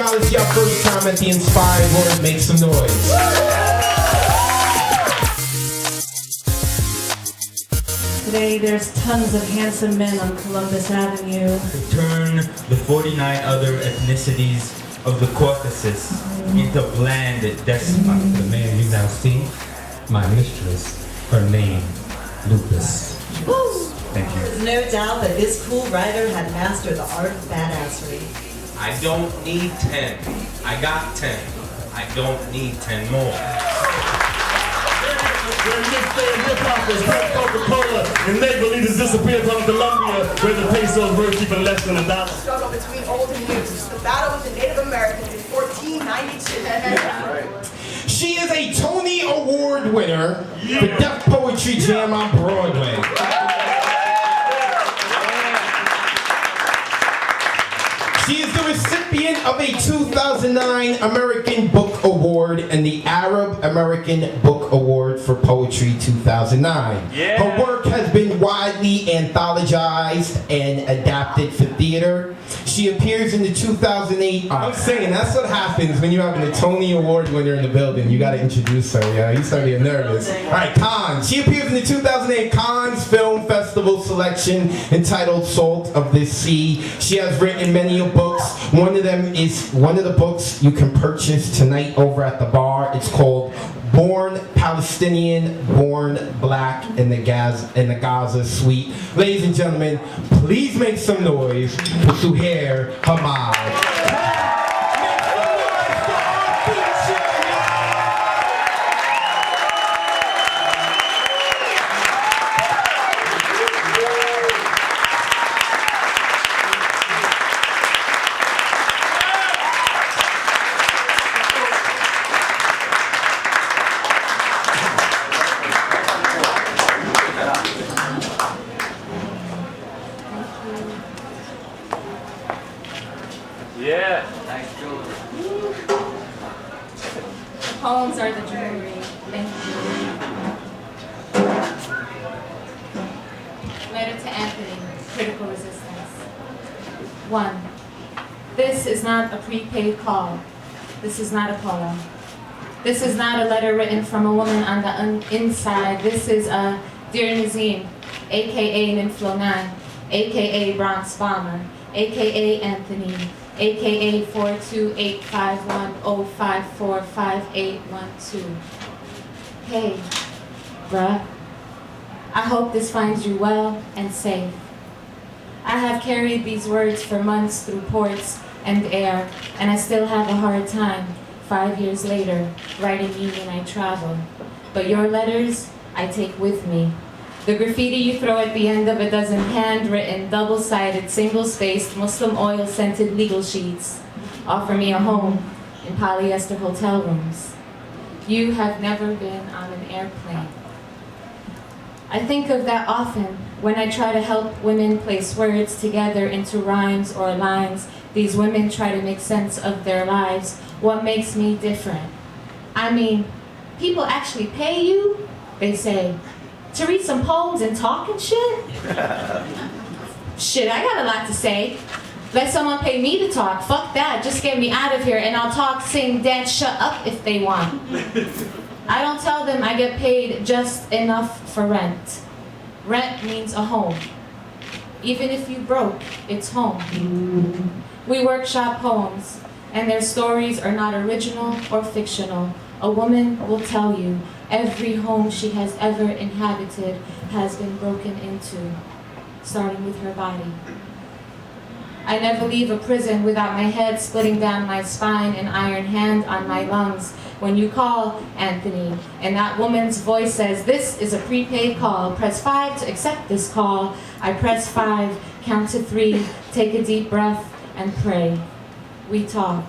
Now it's your first time at the Inspired Word. Make some noise. Today there's tons of handsome men on Columbus Avenue. To turn the 49 other ethnicities of the Caucasus into bland despots. The man you now see, my mistress, her name, Lupus. Thank you. There's no doubt that this cool writer had mastered the art of badassery. I don't need 10. I got 10. I don't need 10 more. When this day of hip-hop is Pepsi, Coca-Cola, and make-believe has disappeared from Colombia, where the peso is worth even less than $1. Struggle between old and new. The battle with the Native Americans in 1492. She is a Tony Award winner for Def Poetry Jam on Broadway. She is the recipient of a 2009 American Book Award and the Arab American Book Award for Poetry 2009. Yeah. Her work has been widely anthologized and adapted for theater. She appears in the 2008... I'm saying, that's what happens when you're having a Tony Award winner in the building. You gotta introduce her, yeah? You start getting nervous. Alright, Cannes. She appears in the 2008 Cannes Film Festival selection entitled Salt of the Sea. She has written many books. One of the books you can purchase tonight over at the bar. It's called Born Palestinian, Born Black in the Gaza Suite. Ladies and gentlemen, please make some noise for Suheir Hammad. Yeah. Poems are the jewelry. Thank you. Letter to Anthony, Critical Resistance. 1. This is not a prepaid call. This is not a poem. This is not a letter written from a woman on the inside. This is a Dear Nazim, a.k.a. Ninflo 9, a.k.a. Bronx Bomber, a.k.a. Anthony, a.k.a. 4285105458812. Hey, bruh. I hope this finds you well and safe. I have carried these words for months through ports and air, and I still have a hard time, 5 years later, writing you when I travel. But your letters, I take with me. The graffiti you throw at the end of a dozen handwritten, double-sided, single-spaced, Muslim oil-scented legal sheets offer me a home in polyester hotel rooms. You have never been on an airplane. I think of that often when I try to help women place words together into rhymes or lines. These women try to make sense of their lives. What makes me different? I mean, people actually pay you, they say, to read some poems and talk and shit? Shit, I got a lot to say. Let someone pay me to talk. Fuck that. Just get me out of here and I'll talk, sing, dance, shut up if they want. I don't tell them I get paid just enough for rent. Rent means a home. Even if you broke, it's home. We workshop poems, and their stories are not original or fictional. A woman will tell you every home she has ever inhabited has been broken into, starting with her body. I never leave a prison without my head splitting down my spine, an iron hand on my lungs. When you call, Anthony, and that woman's voice says, this is a prepaid call. Press 5 to accept this call. I press 5, count to 3, take a deep breath, and pray. We talk.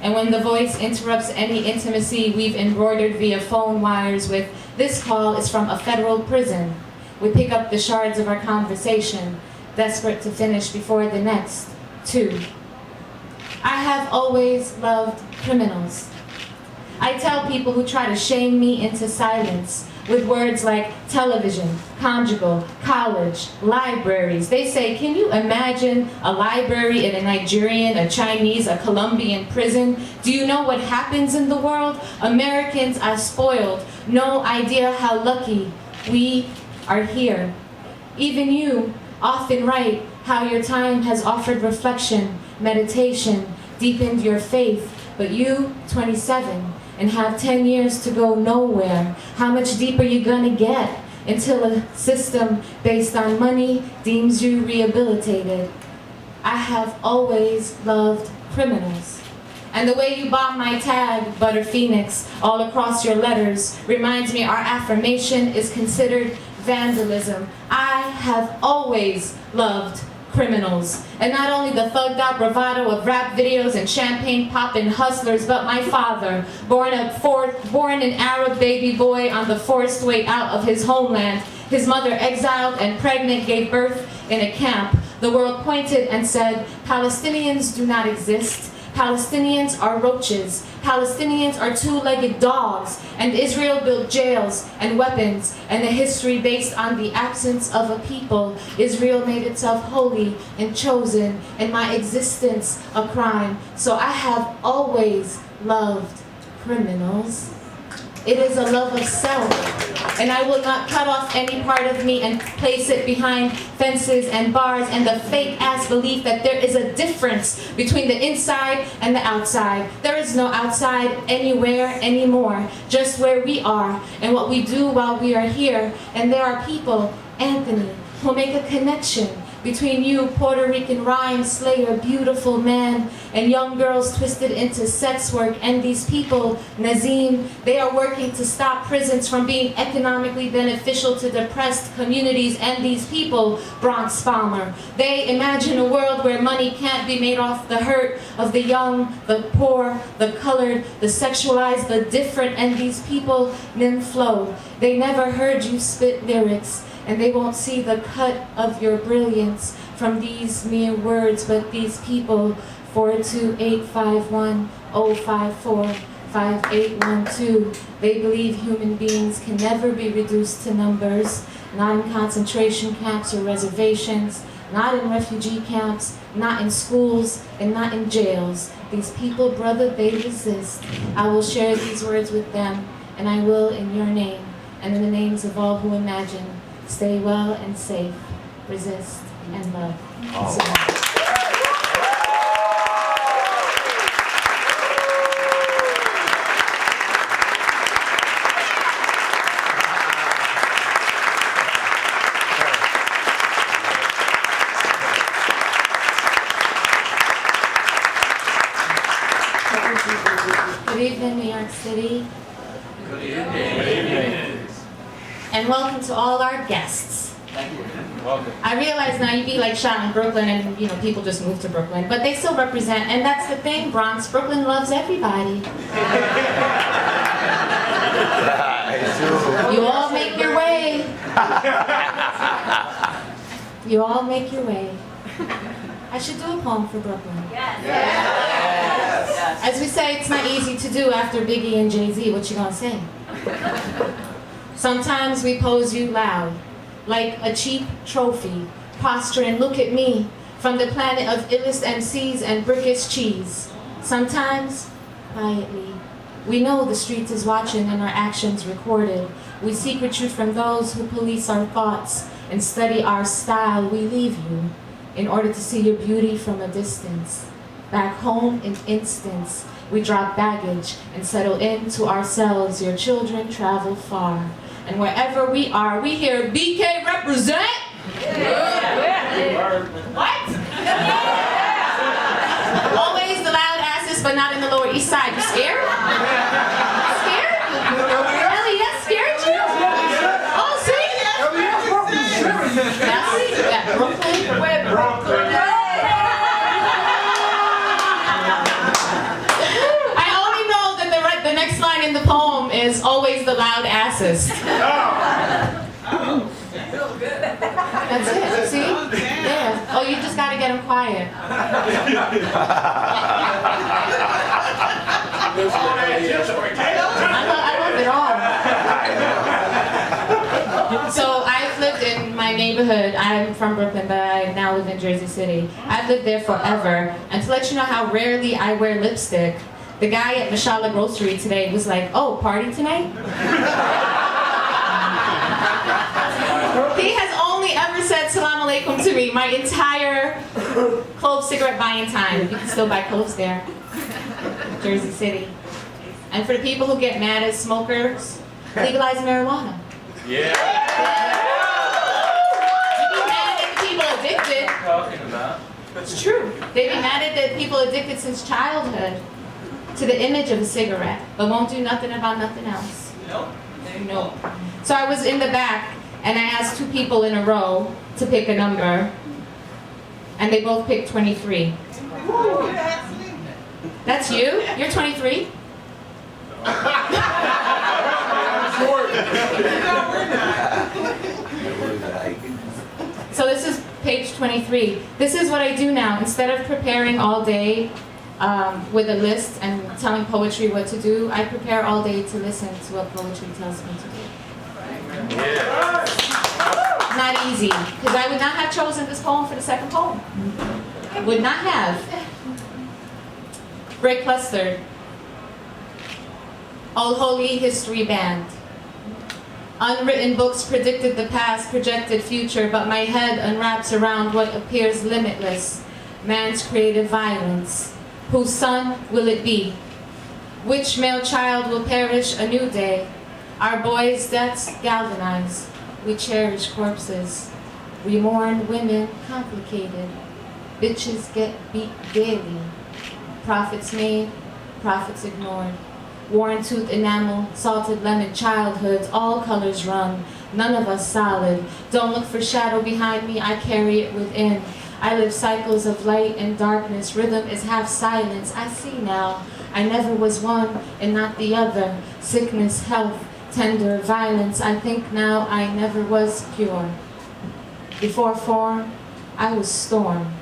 And when the voice interrupts any intimacy we've embroidered via phone wires with, this call is from a federal prison. We pick up the shards of our conversation, desperate to finish before the next 2. I have always loved criminals. I tell people who try to shame me into silence, with words like television, conjugal, college, libraries. They say, can you imagine a library in a Nigerian, a Chinese, a Colombian prison? Do you know what happens in the world? Americans are spoiled. No idea how lucky we are here. Even you often write how your time has offered reflection, meditation, deepened your faith. But you, 27, and have 10 years to go nowhere. How much deeper you gonna get until a system based on money deems you rehabilitated? I have always loved criminals. And the way you bomb my tag, Butter Phoenix, all across your letters reminds me our affirmation is considered vandalism. I have always loved criminals. And not only the thugged out bravado of rap videos and champagne popping hustlers, but my father, born an Arab baby boy on the forced way out of his homeland. His mother, exiled and pregnant, gave birth in a camp. The world pointed and said, Palestinians do not exist. Palestinians are roaches. Palestinians are two-legged dogs. And Israel built jails and weapons and a history based on the absence of a people. Israel made itself holy and chosen, and my existence a crime. So I have always loved criminals. It is a love of self, and I will not cut off any part of me and place it behind fences and bars and the fake-ass belief that there is a difference between the inside and the outside. There is no outside anywhere anymore, just where we are and what we do while we are here. And there are people, Anthony, who make a connection between you, Puerto Rican rhyme slayer, beautiful man, and young girls twisted into sex work. And these people, Nazim, they are working to stop prisons from being economically beneficial to depressed communities. And these people, Bronx Palmer, they imagine a world where money can't be made off the hurt of the young, the poor, the colored, the sexualized, the different. And these people, Nim Flow, they never heard you spit lyrics, and they won't see the cut of your brilliance from these mere words. But these people, 42851-054-5812, they believe human beings can never be reduced to numbers, not in concentration camps or reservations, not in refugee camps, not in schools, and not in jails. These people, brother, they resist. I will share these words with them, and I will in your name, and in the names of all who imagine. Stay well and safe, resist and love. Good evening, New York City. Good evening. And welcome to all our guests. Thank you. Welcome. I realize now you'd be like shot in Brooklyn and people just move to Brooklyn, but they still represent, and that's the thing, Bronx. Brooklyn loves everybody. You all make your way. You all make your way. I should do a poem for Brooklyn. Yes. As we say, it's not easy to do after Biggie and Jay-Z. What you gonna say? Sometimes we pose you loud, like a cheap trophy, posture and look at me, from the planet of illest MCs and brickest cheese. Sometimes, quietly, we know the streets is watching and our actions recorded. We secret you from those who police our thoughts and study our style. We leave you in order to see your beauty from a distance. Back home in instants, we drop baggage and settle into ourselves. Your children travel far. And wherever we are, we hear BK represent. What? Always the loud asses, but not in the Lower East Side. You scared? Scared? Ellie, that scared you? Oh, see? That's Brooklyn. We're Brooklyn. I only know that the next line in the poem is always the loud asses. That's it, see? Yeah. Oh, you just gotta get them quiet. I love it all. neighborhood, I'm from Brooklyn, but I now live in Jersey City. I've lived there forever. And to let you know how rarely I wear lipstick, the guy at Mashallah Grocery today was like, "Oh, party tonight?" He has only ever said salam alaikum to me my entire Clove cigarette buying time. You can still buy cloves there. Jersey City. And for the people who get mad at smokers, legalize marijuana. Yeah. You be mad at the people addicted. Talking about. It's true. They be mad at the people addicted since childhood to the image of a cigarette, but won't do nothing about nothing else. Nope. No. So I was in the back, and I asked 2 people in a row to pick a number, and they both picked 23. That's you? You're 23? So this is page 23. This is what I do now. Instead of preparing all day with a list and telling poetry what to do, I prepare all day to listen to what poetry tells me to do. Not easy, because I would not have chosen this poem for the second poem. Would not have. Break clustered. Old Holy History Band. Unwritten books predicted the past, projected future, but my head unwraps around what appears limitless. Man's creative violence. Whose son will it be? Which male child will perish a new day? Our boys' deaths galvanize. We cherish corpses. We mourn women complicated. Bitches get beat daily. Prophets made, prophets ignored. Worn tooth enamel, salted lemon childhoods, all colors run, none of us solid. Don't look for shadow behind me, I carry it within. I live cycles of light and darkness, rhythm is half silence, I see now. I never was one and not the other. Sickness, health, tender, violence, I think now I never was pure. Before form, I was storm,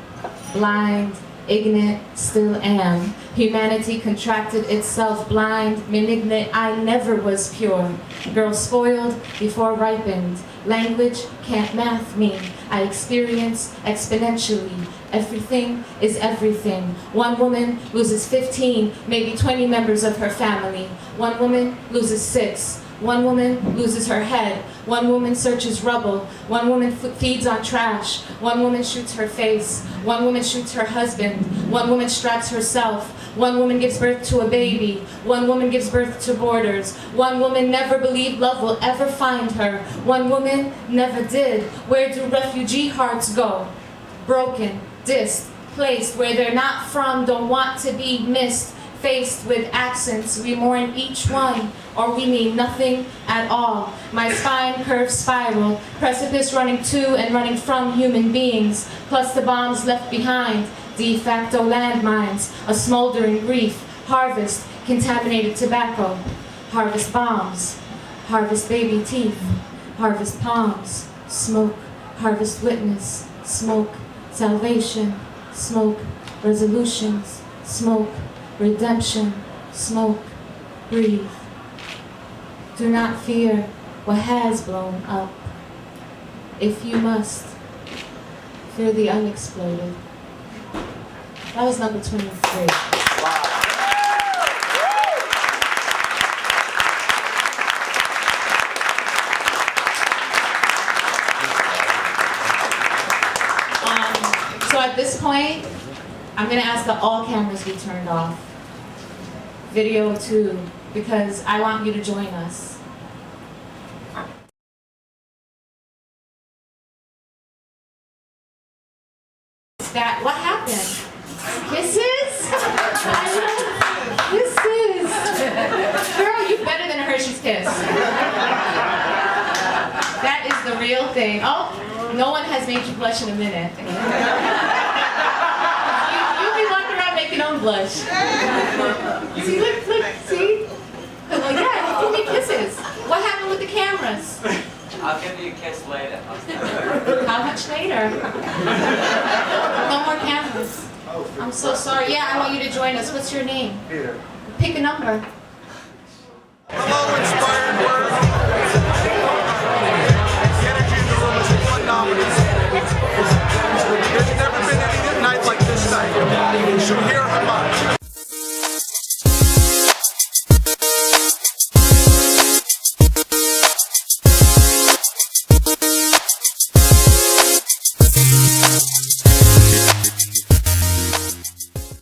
blind, ignorant, still am. Humanity contracted itself, blind, malignant, I never was pure. Girl spoiled before ripened. Language can't math me. I experience exponentially. Everything is everything. One woman loses 15, maybe 20 members of her family. One woman loses 6. One woman loses her head. One woman searches rubble. One woman feeds on trash. One woman shoots her face. One woman shoots her husband. One woman straps herself. One woman gives birth to a baby. One woman gives birth to boarders. One woman never believed love will ever find her. One woman never did. Where do refugee hearts go? Broken, dissed, placed where they're not from, don't want to be missed. Faced with accents, we mourn each one, or we mean nothing at all. My spine curves spiral, precipice running to and running from human beings, plus the bombs left behind, de facto landmines, a smoldering grief, harvest, contaminated tobacco, harvest bombs, harvest baby teeth, harvest palms, smoke, harvest witness, smoke, salvation, smoke, resolutions, smoke, redemption, smoke, breathe. Do not fear what has blown up. If you must, fear the unexploded. That was number 23. So at this point, I'm going to ask that all cameras be turned off. Video too, because I want you to join us. That, what happened? Kisses? I love kisses. Girl, you're better than a Hershey's Kiss. That is the real thing. Oh, no one has made you blush in a minute. Make your own blush. See, look, see? Oh, yeah, you give me kisses. What happened with the cameras? I'll give you a kiss later. How much later? No more cameras. I'm so sorry. Yeah, I want you to join us. What's your name? Peter. Pick a number. Hello, inspired words. The energy in the room is one nominee. much.